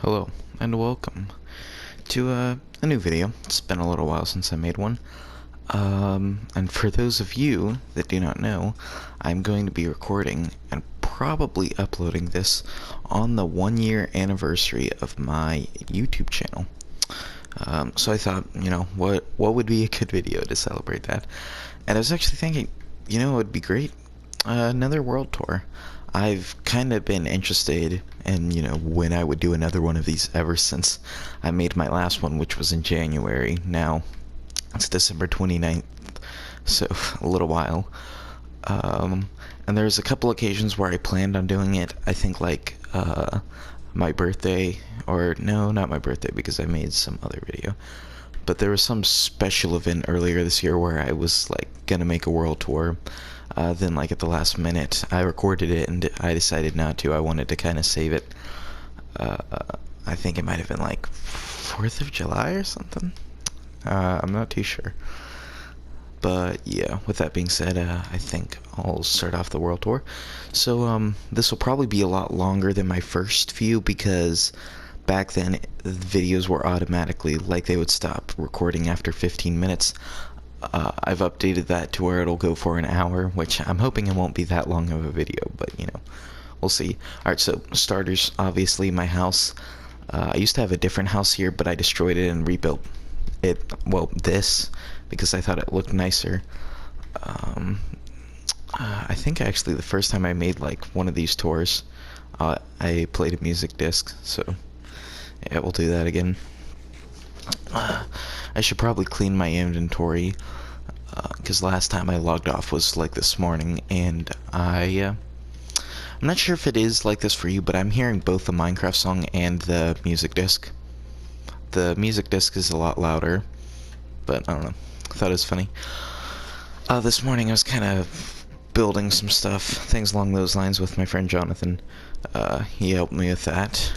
Hello, and welcome to a new video. It's been a little while since I made one. And for those of you that do not know, I'm going to be recording and probably uploading this on the 1 year anniversary of my YouTube channel. So I thought, what would be a good video to celebrate that? And I was actually thinking, it would be great. Another world tour. I've kind of been interested in, when I would do another one of these ever since I made my last one, which was in January. Now, it's December 29th, so a little while. And there's a couple occasions where I planned on doing it. I think like my birthday, or no, not my birthday because I made some other video. But there was some special event earlier this year where I was like gonna make a world tour. Then like at the last minute I recorded it and I decided not to. I wanted to kind of save it. I think it might have been like 4th of July or something. I'm not too sure. But yeah, with that being said, I think I'll start off the world tour. So this will probably be a lot longer than my first few because back then the videos were automatically like they would stop recording after 15 minutes. I've updated that to where it'll go for an hour, which I'm hoping it won't be that long of a video, but we'll see. Alright, so starters, obviously my house. I used to have a different house here, but I destroyed it and rebuilt it, well, this, because I thought it looked nicer. I think actually the first time I made like one of these tours, I played a music disc, so yeah, we'll do that again. I should probably clean my inventory, because last time I logged off was like this morning, and I'm not sure if it is like this for you, but I'm hearing both the Minecraft song and the music disc. The music disc is a lot louder, but I don't know, I thought it was funny. This morning I was kind of building some stuff, things along those lines with my friend Jonathan. He helped me with that,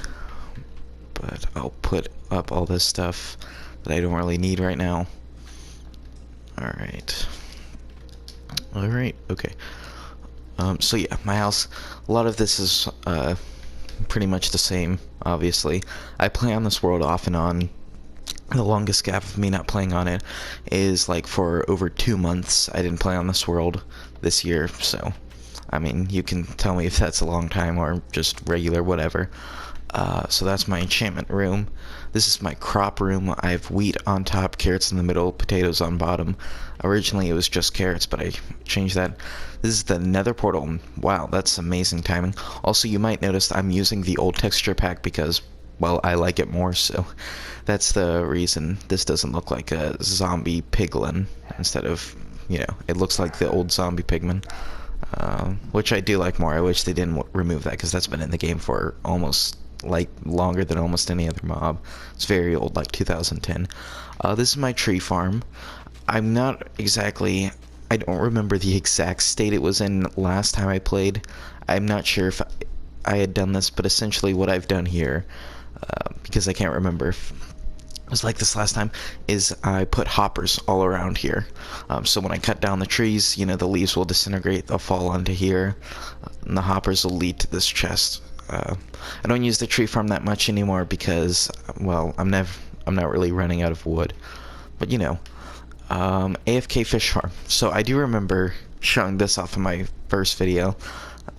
but I'll put up all this stuff that I don't really need right now. Alright, okay. So yeah, my house, a lot of this is pretty much the same, obviously. I play on this world off and on. The longest gap of me not playing on it is like for over 2 months. I didn't play on this world this year, so I mean, you can tell me if that's a long time or just regular, whatever. So that's my enchantment room. This is my crop room. I have wheat on top, carrots in the middle, potatoes on bottom. Originally it was just carrots, but I changed that. This is the nether portal. Wow, that's amazing timing. Also, you might notice I'm using the old texture pack because, well, I like it more, so that's the reason this doesn't look like a zombie piglin. Instead of, it looks like the old zombie pigman. Which I do like more. I wish they didn't remove that because that's been in the game for almost like longer than almost any other mob. It's very old, like 2010. This is my tree farm. I'm not exactly, I don't remember the exact state it was in last time I played. I'm not sure if I had done this, but essentially what I've done here, because I can't remember if it was like this last time, is I put hoppers all around here. So when I cut down the trees, the leaves will disintegrate, they'll fall onto here, and the hoppers will lead to this chest. I don't use the tree farm that much anymore because, well, I'm not really running out of wood. But AFK fish farm. So I do remember showing this off in my first video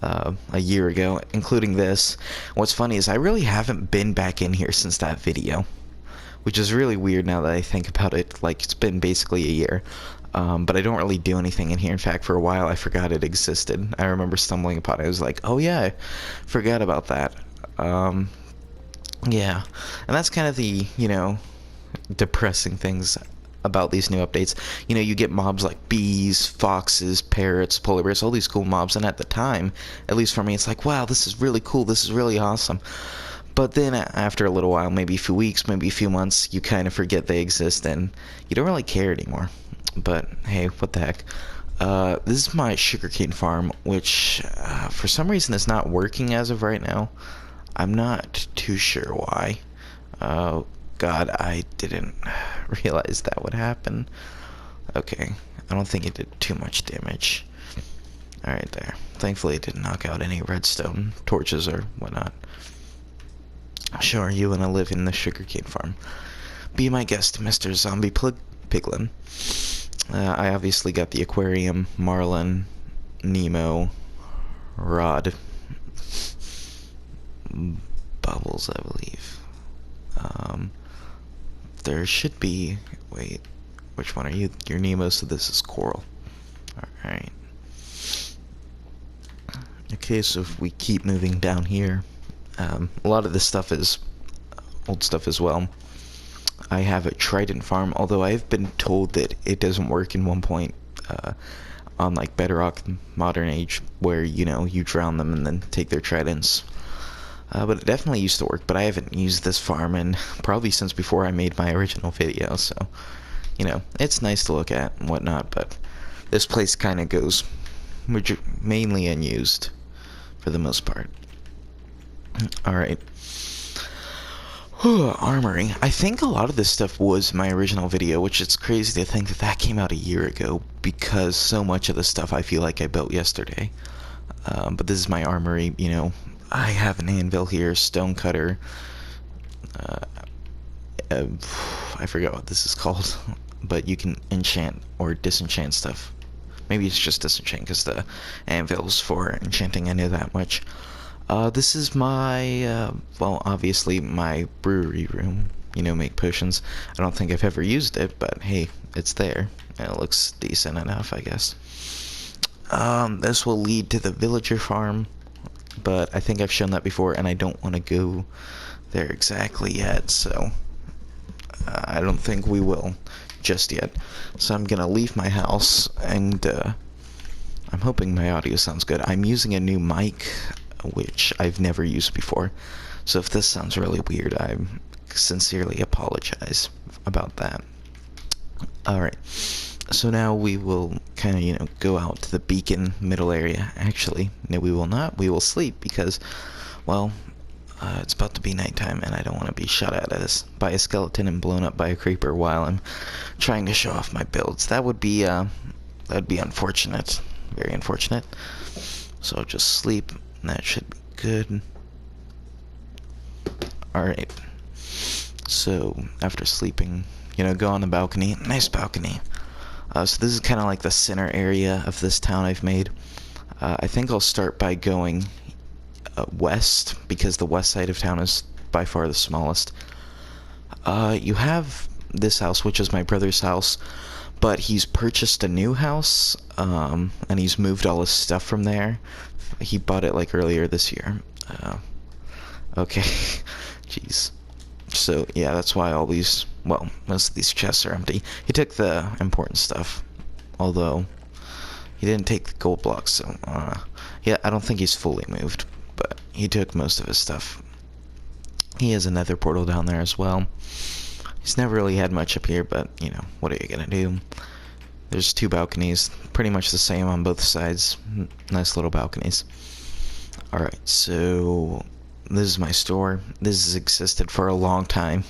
a year ago, including this. What's funny is I really haven't been back in here since that video, which is really weird now that I think about it. Like, it's been basically a year. But I don't really do anything in here. In fact, for a while I forgot it existed. I remember stumbling upon it. I was like, oh yeah, I forgot about that. Yeah. And that's kind of the, depressing things about these new updates. You get mobs like bees, foxes, parrots, polar bears, all these cool mobs. And at the time, at least for me, it's like, wow, this is really cool. This is really awesome. But then after a little while, maybe a few weeks, maybe a few months, you kind of forget they exist and you don't really care anymore. But hey, what the heck. This is my sugarcane farm, which for some reason is not working as of right now. I'm not too sure why. God, I didn't realize that would happen. Okay, I don't think it did too much damage. Alright, there. Thankfully it didn't knock out any redstone torches or whatnot. Sure, you wanna live in the sugarcane farm. Be my guest, Mr. Zombie Piglin. I obviously got the aquarium, Marlin, Nemo, Rod, Bubbles, I believe. There should be... Wait, which one are you? You're Nemo, so this is Coral. Alright. Okay, so if we keep moving down here, a lot of this stuff is old stuff as well. I have a Trident farm, although I've been told that it doesn't work in 1. On like Bedrock Modern Age, where, you know, you drown them and then take their tridents. But it definitely used to work, but I haven't used this farm in probably since before I made my original video, so, you know, it's nice to look at and whatnot, but this place kind of goes mainly unused for the most part. Alright. Armory. I think a lot of this stuff was my original video, which it's crazy to think that that came out a year ago, because so much of the stuff I feel like I built yesterday. But this is my armory, you know. I have an anvil here, stone cutter. I forgot what this is called, but you can enchant or disenchant stuff. Maybe it's just disenchant, because the anvil's for enchanting, I know that much. This is my, well, obviously my brewery room. You know, make potions. I don't think I've ever used it, but hey, it's there. And it looks decent enough, I guess. This will lead to the villager farm, but I think I've shown that before, and I don't want to go there exactly yet, so I don't think we will just yet. So I'm gonna leave my house, and I'm hoping my audio sounds good. I'm using a new mic, which I've never used before, so if this sounds really weird, I sincerely apologize about that. Alright, so now we will kind of, you know, go out to the beacon middle area. Actually, no, we will not. We will sleep because, well, it's about to be nighttime, and I don't want to be shot at by a skeleton and blown up by a creeper while I'm trying to show off my builds. That would be unfortunate. Very unfortunate. So I'll just sleep, and that should be good. Alright. So, after sleeping, you know, go on the balcony. Nice balcony. So this is kind of like the center area of this town I've made. I think I'll start by going west, because the west side of town is by far the smallest. You have this house, which is my brother's house, but he's purchased a new house, and he's moved all his stuff from there. He bought it like earlier this year. Okay. Jeez. So, yeah, that's why all these, well, most of these chests are empty. He took the important stuff, although he didn't take the gold blocks, so, yeah, I don't think he's fully moved, but he took most of his stuff. He has a nether portal down there as well. He's never really had much up here, but, you know, what are you gonna do? There's 2 balconies, pretty much the same on both sides. Nice little balconies. Alright, so this is my store. This has existed for a long time.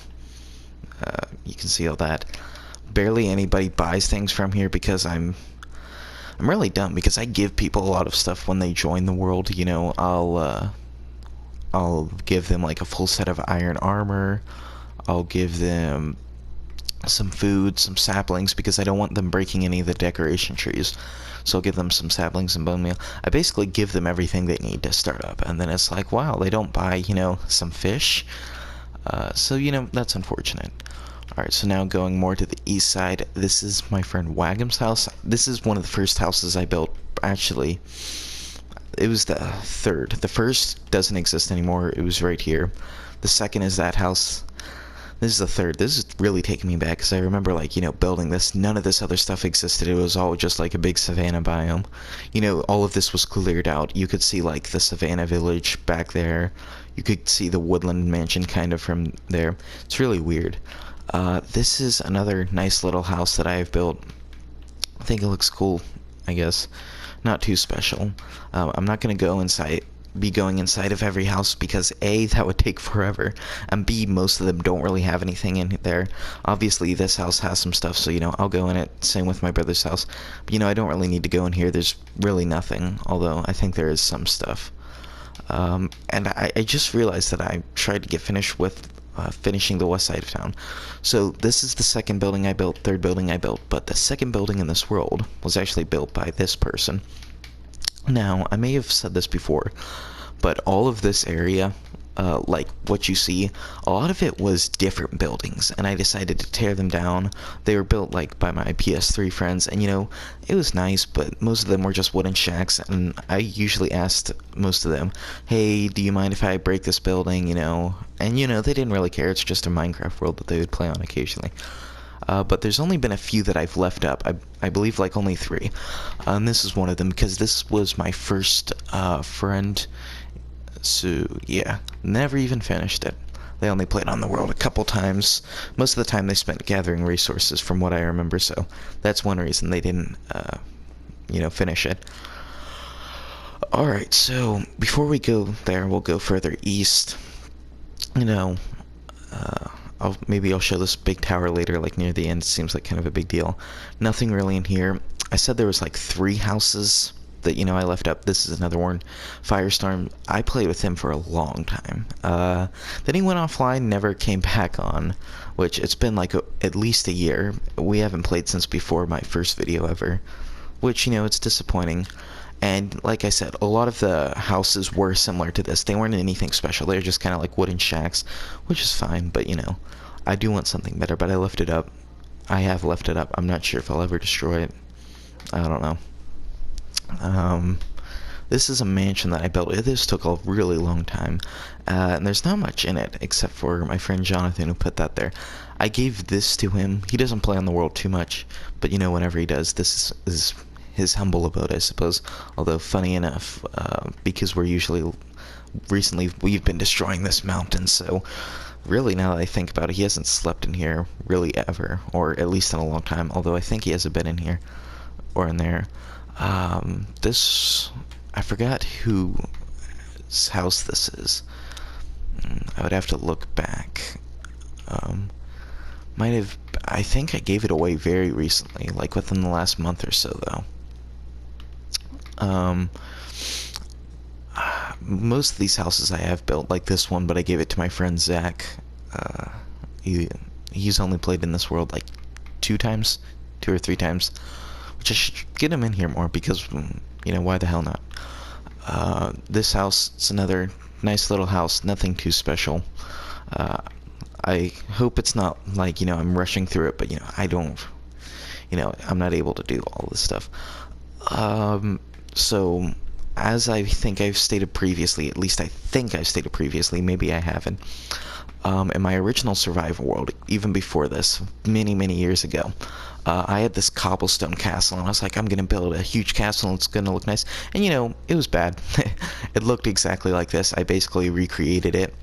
You can see all that. Barely anybody buys things from here because I'm really dumb, because I give people a lot of stuff when they join the world. You know, I'll give them like a full set of iron armor. I'll give them some food, some saplings, because I don't want them breaking any of the decoration trees. So I'll give them some saplings and bone meal. I basically give them everything they need to start up, and then it's like, wow, they don't buy, you know, some fish. So, you know, that's unfortunate. Alright, so now going more to the east side, this is my friend Wagham's house. This is one of the first houses I built, actually. It was the third. The first doesn't exist anymore, it was right here. The second is that house. This is the third. This is really taking me back, because I remember, like, you know, building this. None of this other stuff existed. It was all just like a big savanna biome. You know, all of this was cleared out. You could see, like, the savanna village back there. You could see the woodland mansion kind of from there. It's really weird. This is another nice little house that I have built. I think it looks cool, I guess. Not too special. I'm not going to be going inside of every house, because A, that would take forever, and B, most of them don't really have anything in there. Obviously this house has some stuff, so, you know, I'll go in it. Same with my brother's house, but, you know, I don't really need to go in here. There's really nothing, although I think there is some stuff. And I just realized that I tried to get finished with finishing the west side of town. So this is the second building I built, third building I built, but the second building in this world was actually built by this person. Now, I may have said this before, but all of this area, like what you see, a lot of it was different buildings, and I decided to tear them down. They were built like by my PS3 friends, and it was nice, but most of them were just wooden shacks, and I usually asked most of them, hey, do you mind if I break this building, And they didn't really care. It's just a Minecraft world that they would play on occasionally. But there's only been a few that I've left up. I believe like only 3. And this is one of them because this was my first friend. So yeah, never even finished it. They only played on the world a couple times. Most of the time they spent gathering resources from what I remember. So that's one reason they didn't, finish it. Alright, so before we go there, we'll go further east. Maybe I'll show this big tower later, like near the end. It seems like kind of a big deal. Nothing really in here. I said there was like 3 houses that, I left up. This is another one. Firestorm, I played with him for a long time. Then he went offline, never came back on, which it's been like at least a year. We haven't played since before my first video ever, which, it's disappointing. And like I said, a lot of the houses were similar to this. They weren't anything special. They were just kind of like wooden shacks, which is fine. But, I do want something better. But I left it up. I have left it up. I'm not sure if I'll ever destroy it. I don't know. This is a mansion that I built. This took a really long time. And there's not much in it, except for my friend Jonathan who put that there. I gave this to him. He doesn't play on the world too much. But, whenever he does, this is his humble abode, I suppose. Although, funny enough, because recently we've been destroying this mountain, so really, now that I think about it, he hasn't slept in here really ever, or at least in a long time, although I think he has a bed in here, or in there. I forgot whose house this is. I would have to look back. I think I gave it away very recently, like within the last month or so, though. Most of these houses I have built, like this one, but I gave it to my friend Zach. He's only played in this world like 2 or 3 times, which I should get him in here more because, why the hell not? This house, it's another nice little house, nothing too special. I hope it's not like, I'm rushing through it, but, I don't, I'm not able to do all this stuff. So, as I think I've stated previously, at least I think I've stated previously, maybe I haven't, in my original survival world, even before this, many, many years ago, I had this cobblestone castle, and I was like, I'm going to build a huge castle, and it's going to look nice. And, it was bad. It looked exactly like this. I basically recreated it.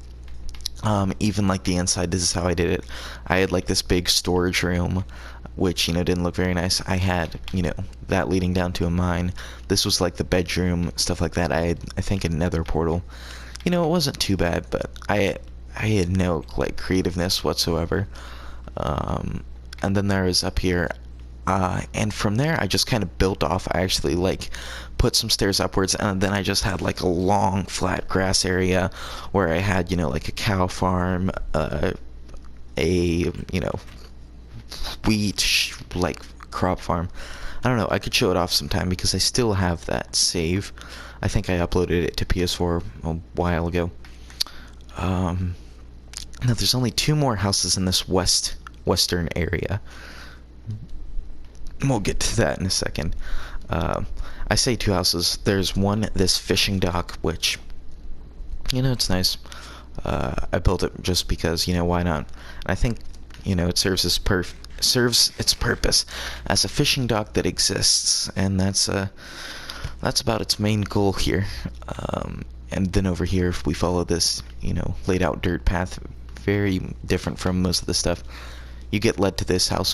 Even like the inside, this is how I did it. I had like this big storage room, which, didn't look very nice. I had, that leading down to a mine. This was like the bedroom, stuff like that. I had, I think, a nether portal. It wasn't too bad, but I had no, like, creativeness whatsoever. And then there is up here, and from there, I just kind of built off. I actually, like, put some stairs upwards, and then I just had, like, a long, flat grass area where I had, like, a cow farm, wheat, like, crop farm. I don't know, I could show it off sometime because I still have that save. I think I uploaded it to PS4 a while ago. Now there's only 2 more houses in this western area. We'll get to that in a second. I say 2 houses. There's one, this fishing dock, which, it's nice. I built it just because, why not? And I think, it serves its purpose as a fishing dock that exists, and that's about its main goal here. And then over here, if we follow this, laid out dirt path, very different from most of the stuff, you get led to this house,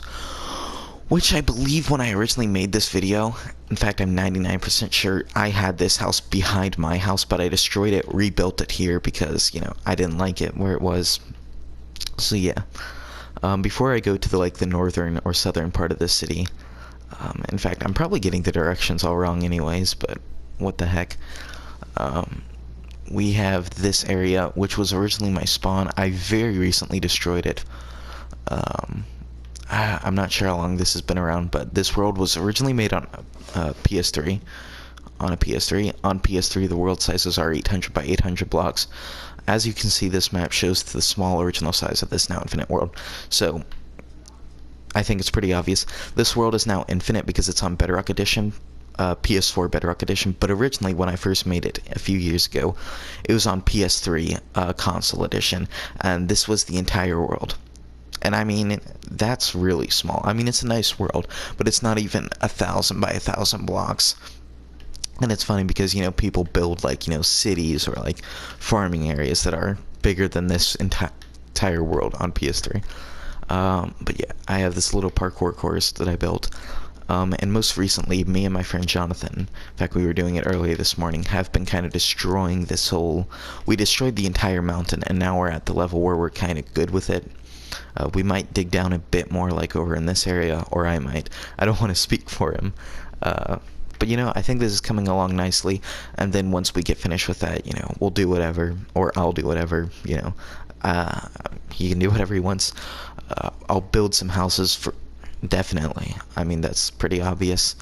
which I believe when I originally made this video, in fact I'm 99% sure I had this house behind my house, but I destroyed it, rebuilt it here because, I didn't like it where it was. So yeah, before I go to the northern or southern part of the city, in fact I'm probably getting the directions all wrong anyways, but what the heck. we have this area, which was originally my spawn. I very recently destroyed it. Um, I'm not sure how long this has been around, but this world was originally made on PS3. On a PS3. On PS3, the world sizes are 800 by 800 blocks. As you can see, this map shows the small original size of this now infinite world. So, I think it's pretty obvious. This world is now infinite because it's on Bedrock Edition, PS4 Bedrock Edition, but originally when I first made it a few years ago, it was on PS3 Console Edition, and this was the entire world. And I mean, that's really small. I mean, it's a nice world, but it's not even 1,000 by 1,000 blocks. And it's funny because, you know, people build, like, you know, cities or, like, farming areas that are bigger than this entire world on PS3. But yeah, I have this little parkour course that I built. And most recently, me and my friend Jonathan, in fact, we were doing it earlier this morning, have been kind of destroying this whole... We destroyed the entire mountain, and now we're at the level where we're kind of good with it. We might dig down a bit more, like over in this area, or I might. I don't want to speak for him. But, you know, I think this is coming along nicely, and then once we get finished with that, you know, we'll do whatever, or I'll do whatever, you know. He can do whatever he wants. I'll build some houses for... Definitely. I mean, that's pretty obvious.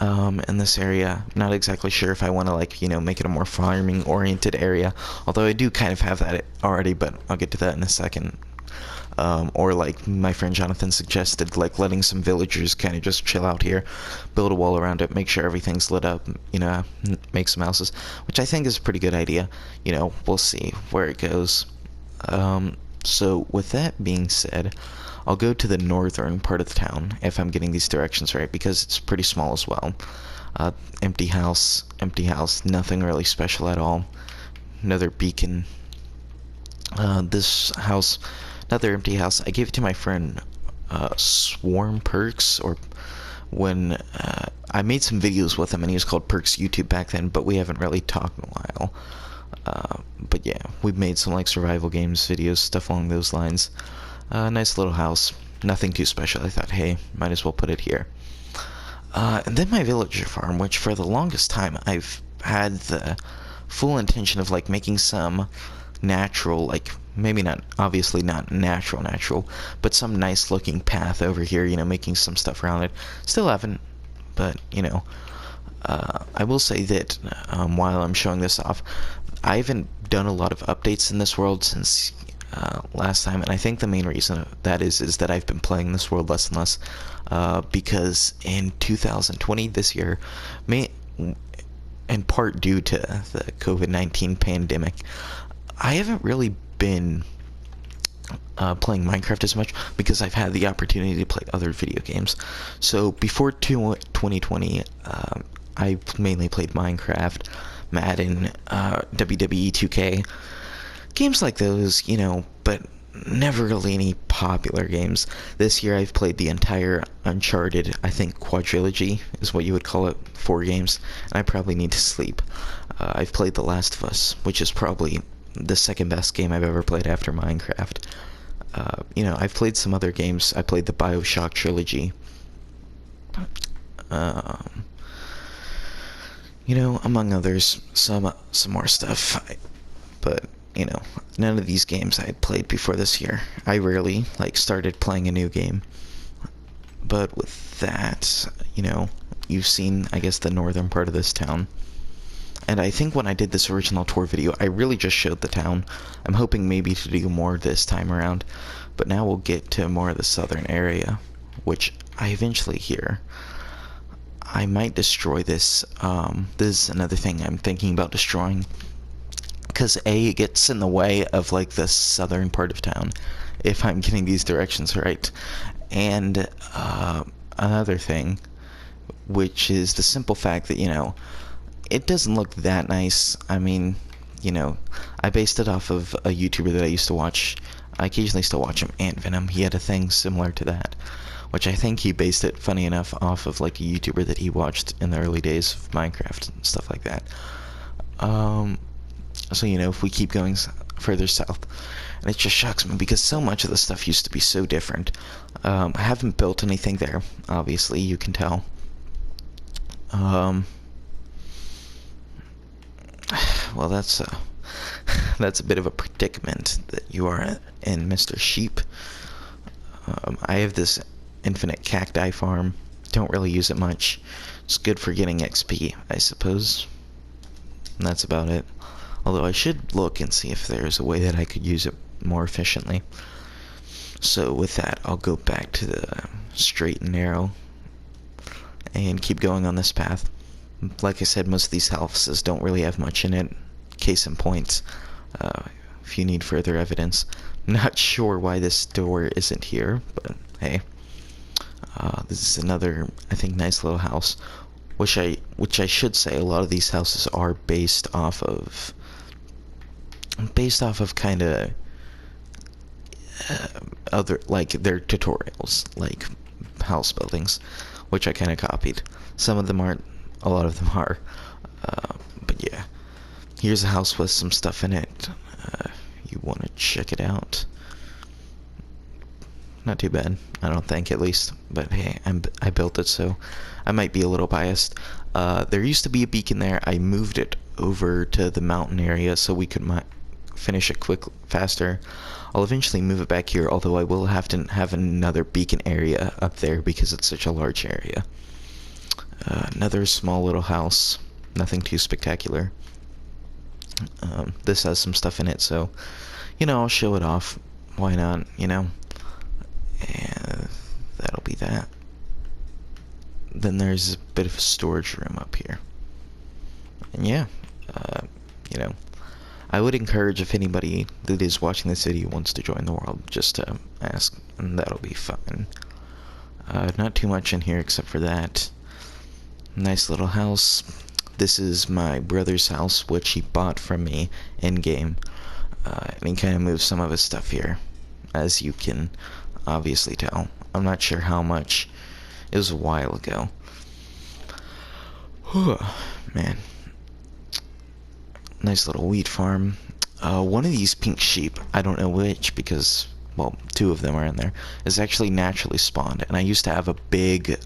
In this area, not exactly sure if I want to, like, you know, make it a more farming-oriented area, although I do kind of have that already, but I'll get to that in a second. Or, like, my friend Jonathan suggested, like, letting some villagers kind of just chill out here, build a wall around it, make sure everything's lit up, you know, make some houses, which I think is a pretty good idea. You know, we'll see where it goes. So, with that being said, I'll go to the northern part of the town, if I'm getting these directions right, because it's pretty small as well. Empty house, nothing really special at all. Another beacon. This house, another empty house. I gave it to my friend Swarm Perks, or when I made some videos with him, and he was called Perks YouTube back then, but we haven't really talked in a while. But yeah, we've made some, like, survival games videos, stuff along those lines. Nice little house, nothing too special. I thought, hey, might as well put it here. And then my villager farm, which for the longest time I've had the full intention of, like, making some natural, like, maybe not, obviously not natural, but some nice looking path over here, you know, making some stuff around it. Still haven't, but, you know, I will say that while I'm showing this off, I haven't done a lot of updates in this world since last time, and I think the main reason of that is that I've been playing this world less and less, because in 2020, this year, in part due to the COVID-19 pandemic, I haven't really been playing Minecraft as much because I've had the opportunity to play other video games. So before 2020, I mainly played Minecraft, Madden, WWE 2K, games like those, you know, but never really any popular games. This year I've played the entire Uncharted, I think quadrilogy is what you would call it, 4 games, and I probably need to sleep. I've played The Last of Us, which is probably the second best game I've ever played after Minecraft. You know, I've played some other games. I played the BioShock trilogy. You know, among others, some more stuff. But, you know, none of these games I had played before this year. I rarely, like, started playing a new game. But with that, you know, you've seen, I guess, the northern part of this town. And I think when I did this original tour video, I really just showed the town. I'm hoping maybe to do more this time around. But now we'll get to more of the southern area, which I eventually hear. I might destroy this. This is another thing I'm thinking about destroying. Because A, it gets in the way of, like, the southern part of town, if I'm getting these directions right. And another thing, which is the simple fact that, you know, it doesn't look that nice. I mean, you know, I based it off of a YouTuber that I used to watch. I occasionally still watch him, Ant Venom. He had a thing similar to that, which I think he based it, funny enough, off of, like, a YouTuber that he watched in the early days of Minecraft and stuff like that. So, you know, if we keep going further south, and it just shocks me because so much of the stuff used to be so different. I haven't built anything there, obviously, you can tell. well, that's a bit of a predicament that you are in, Mr. Sheep. I have this infinite cacti farm. Don't really use it much. It's good for getting XP, I suppose. And that's about it. Although I should look and see if there's a way that I could use it more efficiently. So with that, I'll go back to the straight and narrow and keep going on this path. Like I said, most of these houses don't really have much in it. Case in point, if you need further evidence. Not sure why this door isn't here, but hey. This is another, I think, nice little house. Which I should say, a lot of these houses are based off of kind of other, like, their tutorials, like house buildings, which I kind of copied. Some of them aren't, a lot of them are. But yeah, here's a house with some stuff in it. You want to check it out? Not too bad, I don't think, at least. But hey, I built it, so I might be a little biased. There used to be a beacon there. I moved it over to the mountain area so we could finish it faster. I'll eventually move it back here, although I will have to have another beacon area up there because it's such a large area. Another small little house, nothing too spectacular. This has some stuff in it, so, I'll show it off. Why not, And that'll be that. Then there's a bit of a storage room up here. And yeah, I would encourage, if anybody that is watching this video wants to join the world, just to ask, and that'll be fun. Not too much in here except for that. Nice little house. This is my brother's house, which he bought from me in-game. And he kind of moved some of his stuff here, as you can obviously tell. I'm not sure how much. It was a while ago. Whew, man. Nice little wheat farm. One of these pink sheep, I don't know which, because, well, two of them are in there, is actually naturally spawned. And I used to have a big,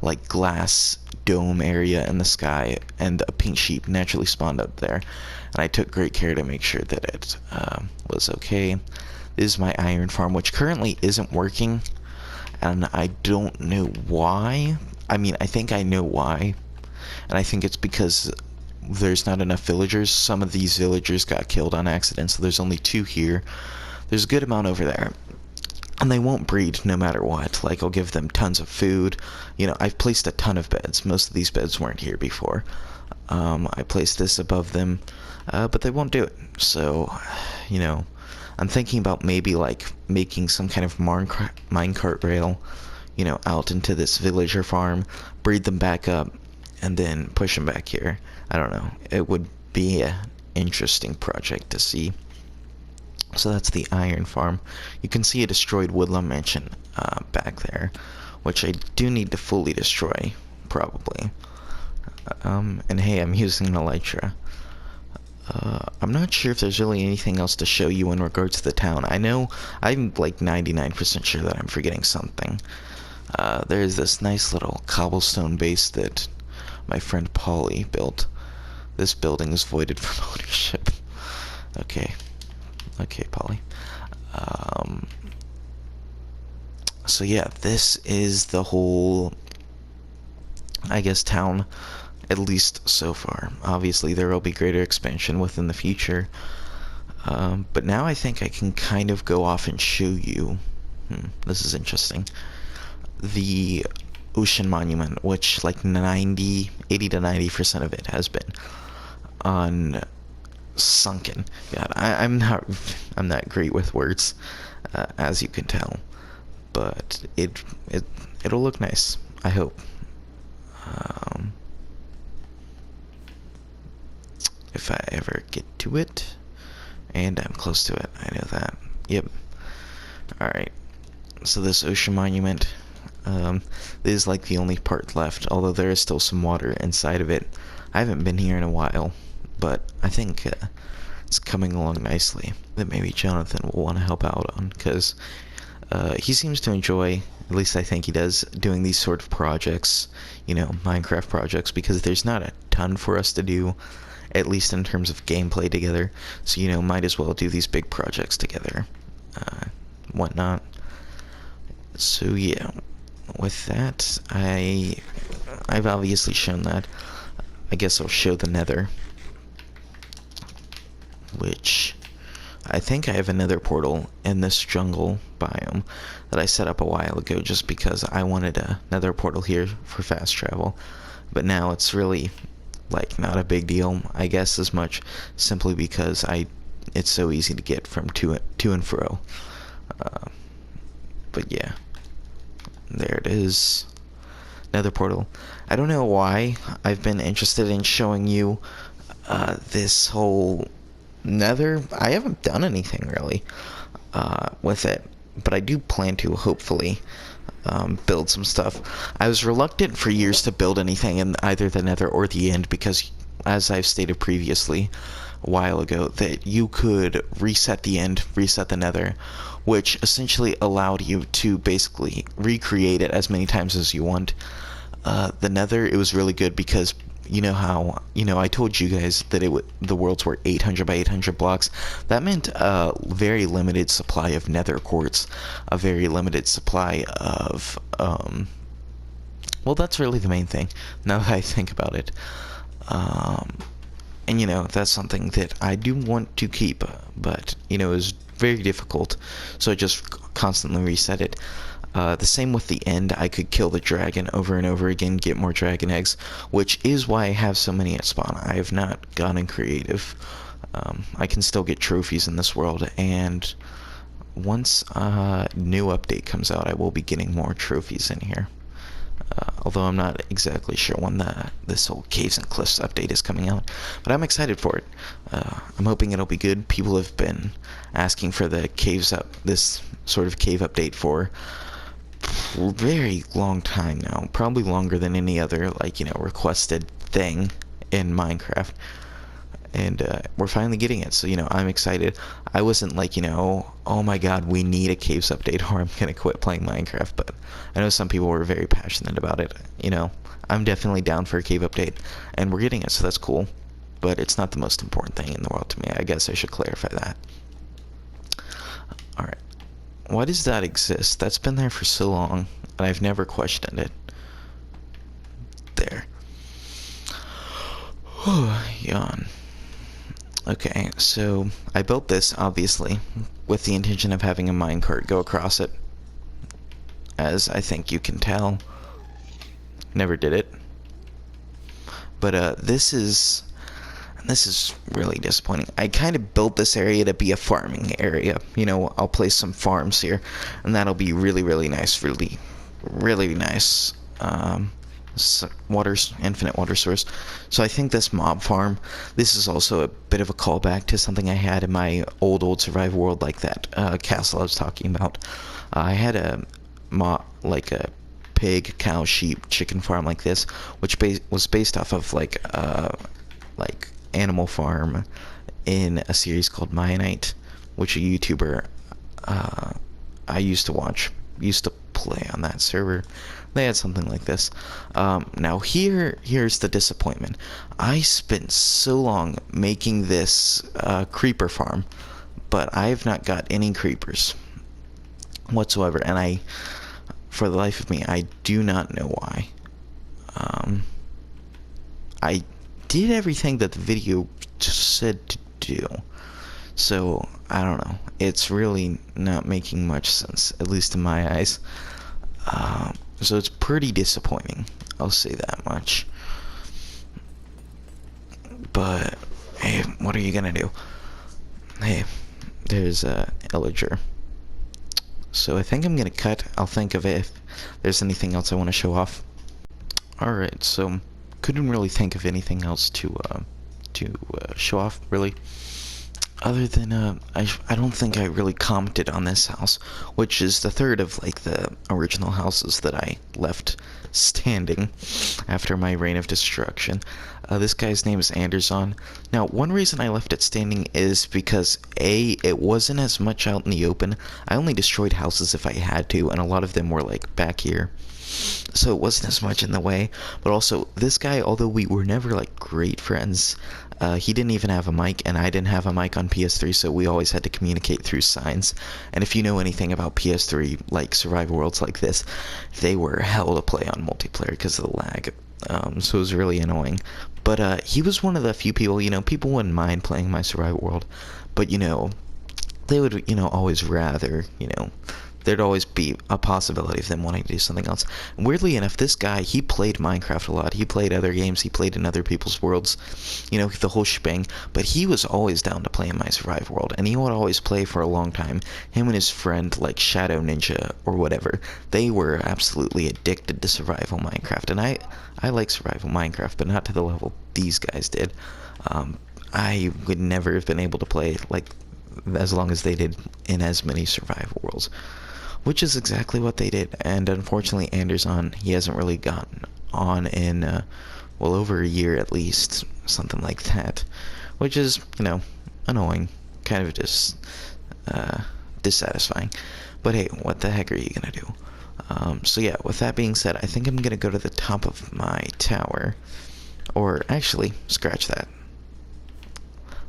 like, glass dome area in the sky, and a pink sheep naturally spawned up there. And I took great care to make sure that it was okay. This is my iron farm, which currently isn't working, and I don't know why. I mean, I think I know why, and I think it's because there's not enough villagers. Some of these villagers got killed on accident, so there's only 2 here. There's a good amount over there, and they won't breed no matter what. Like, I'll give them tons of food. I've placed a ton of beds. Most of these beds weren't here before. I placed this above them, but they won't do it. So, I'm thinking about maybe, like, making some kind of minecart rail, out into this villager farm, breed them back up, and then push them back here. I don't know. It would be an interesting project to see. So that's the iron farm. You can see a destroyed woodland mansion back there, which I do need to fully destroy, probably. And hey, I'm using an elytra. I'm not sure if there's really anything else to show you in regards to the town. I know I'm like 99% sure that I'm forgetting something. There's this nice little cobblestone base that my friend Polly built. This building is voided from ownership. Okay, Polly. So yeah, this is the whole, I guess, town, at least so far. Obviously, there will be greater expansion within the future. But now I think I can kind of go off and show you, this is interesting, the ocean monument, which like 80 to 90% of it has been sunken. God, I'm not great with words, as you can tell, but it'll look nice, I hope. If I ever get to it, and I'm close to it, I know that. Yep. Alright, so this ocean monument, this is like the only part left, although there is still some water inside of it. I haven't been here in a while, but I think it's coming along nicely. That maybe Jonathan will want to help out on, because he seems to enjoy, at least I think he does, doing these sort of projects, Minecraft projects, because there's not a ton for us to do, at least in terms of gameplay together. So, you know, might as well do these big projects together, whatnot. So yeah, with that, I've obviously shown that. I guess I'll show the Nether, which I think I have a Nether portal in this jungle biome that I set up a while ago just because I wanted a Nether portal here for fast travel. But now it's really like not a big deal, I guess, as much simply because it's so easy to get from to and fro. But yeah, there it is. Nether portal. I don't know why I've been interested in showing you this whole Nether. I haven't done anything really with it, but I do plan to hopefully build some stuff. I was reluctant for years to build anything in either the Nether or the End because, as I've stated previously a while ago, that you could reset the End, reset the Nether, which essentially allowed you to basically recreate it as many times as you want. The Nether, it was really good because you know how, I told you guys that the worlds were 800 by 800 blocks. That meant a very limited supply of Nether quartz, a very limited supply of, well, that's really the main thing, now that I think about it. And, that's something that I do want to keep, but, it was very difficult, so I just constantly reset it. The same with the End. I could kill the dragon over and over again, get more dragon eggs, which is why I have so many at spawn. I have not gotten creative. I can still get trophies in this world, and once a new update comes out, I will be getting more trophies in here. Although I'm not exactly sure when this whole Caves and Cliffs update is coming out, but I'm excited for it. I'm hoping it'll be good. People have been asking for this sort of cave update for a very long time now, probably longer than any other requested thing in Minecraft, and we're finally getting it, so I'm excited. I wasn't like, oh my god, we need a caves update or I'm gonna quit playing Minecraft, but I know some people were very passionate about it. I'm definitely down for a cave update, and we're getting it, so that's cool, but it's not the most important thing in the world to me. I guess I should clarify that. Alright, why does that exist? That's been there for so long, and I've never questioned it. There. Yawn. Okay, so I built this, obviously, with the intention of having a minecart go across it. As I think you can tell. Never did it. But this is really disappointing. I kind of built this area to be a farming area. I'll place some farms here, and that'll be really, really nice, really, really nice. Infinite water source. So I think this mob farm, this is also a bit of a callback to something I had in my old survival world, like that castle I was talking about. I had a pig, cow, sheep, chicken farm like this, which was based off of like Animal Farm in a series called Mionite, which a YouTuber I used to play on that server. They had something like this. Now here's the disappointment. I spent so long making this creeper farm, but I have not got any creepers whatsoever, and for the life of me, I do not know why. I did everything that the video just said to do, so I don't know. It's really not making much sense, at least in my eyes. So it's pretty disappointing, I'll say that much. But hey, what are you gonna do? Hey, there's a illager. So I think I'm gonna cut. I'll think of it if there's anything else I want to show off. Alright, so couldn't really think of anything else to show off, really. Other than, I don't think I really commented on this house, which is the third of, the original houses that I left standing after my reign of destruction. This guy's name is Anderson. Now, one reason I left it standing is because, A, it wasn't as much out in the open. I only destroyed houses if I had to, and a lot of them were, back here. So it wasn't as much in the way, but also, this guy, although we were never, great friends, He didn't even have a mic, and I didn't have a mic on PS3, so we always had to communicate through signs. And if you know anything about PS3, like survival worlds like this, they were hell to play on multiplayer because of the lag. So it was really annoying. But he was one of the few people, people wouldn't mind playing my survival world, but they would, always rather, there'd always be a possibility of them wanting to do something else. And weirdly enough, this guy, he played Minecraft a lot. He played other games. He played in other people's worlds, the whole shebang. But he was always down to play in my survival world, and he would always play for a long time. Him and his friend, like Shadow Ninja or whatever, they were absolutely addicted to survival Minecraft. And I like survival Minecraft, but not to the level these guys did. I would never have been able to play like as long as they did in as many survival worlds, which is exactly what they did. And unfortunately, Anderson, he hasn't really gotten on in over a year at least, something like that, which is annoying, kind of just dissatisfying. But hey, what the heck are you gonna do? So yeah, with that being said, I think I'm gonna go to the top of my tower, or actually, scratch that.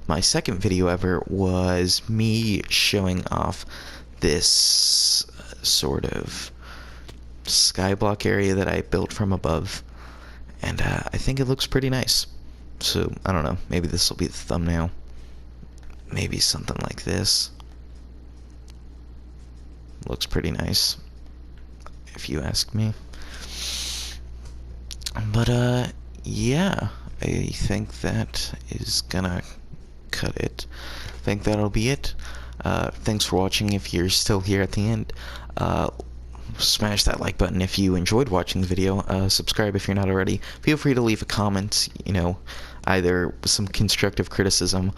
My second video ever was me showing off this sort of skyblock area that I built from above, and I think it looks pretty nice. So I don't know, maybe this will be the thumbnail, maybe something like this. Looks pretty nice, if you ask me. But yeah, I think that is gonna cut it. I think that'll be it. Thanks for watching. If you're still here at the end, smash that like button if you enjoyed watching the video. Subscribe if you're not already. Feel free to leave a comment, either some constructive criticism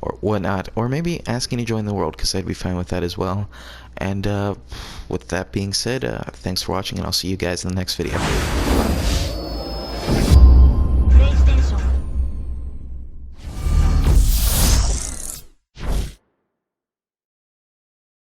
or whatnot, or maybe asking to join the world, because I'd be fine with that as well. And with that being said, thanks for watching, and I'll see you guys in the next video. Bye.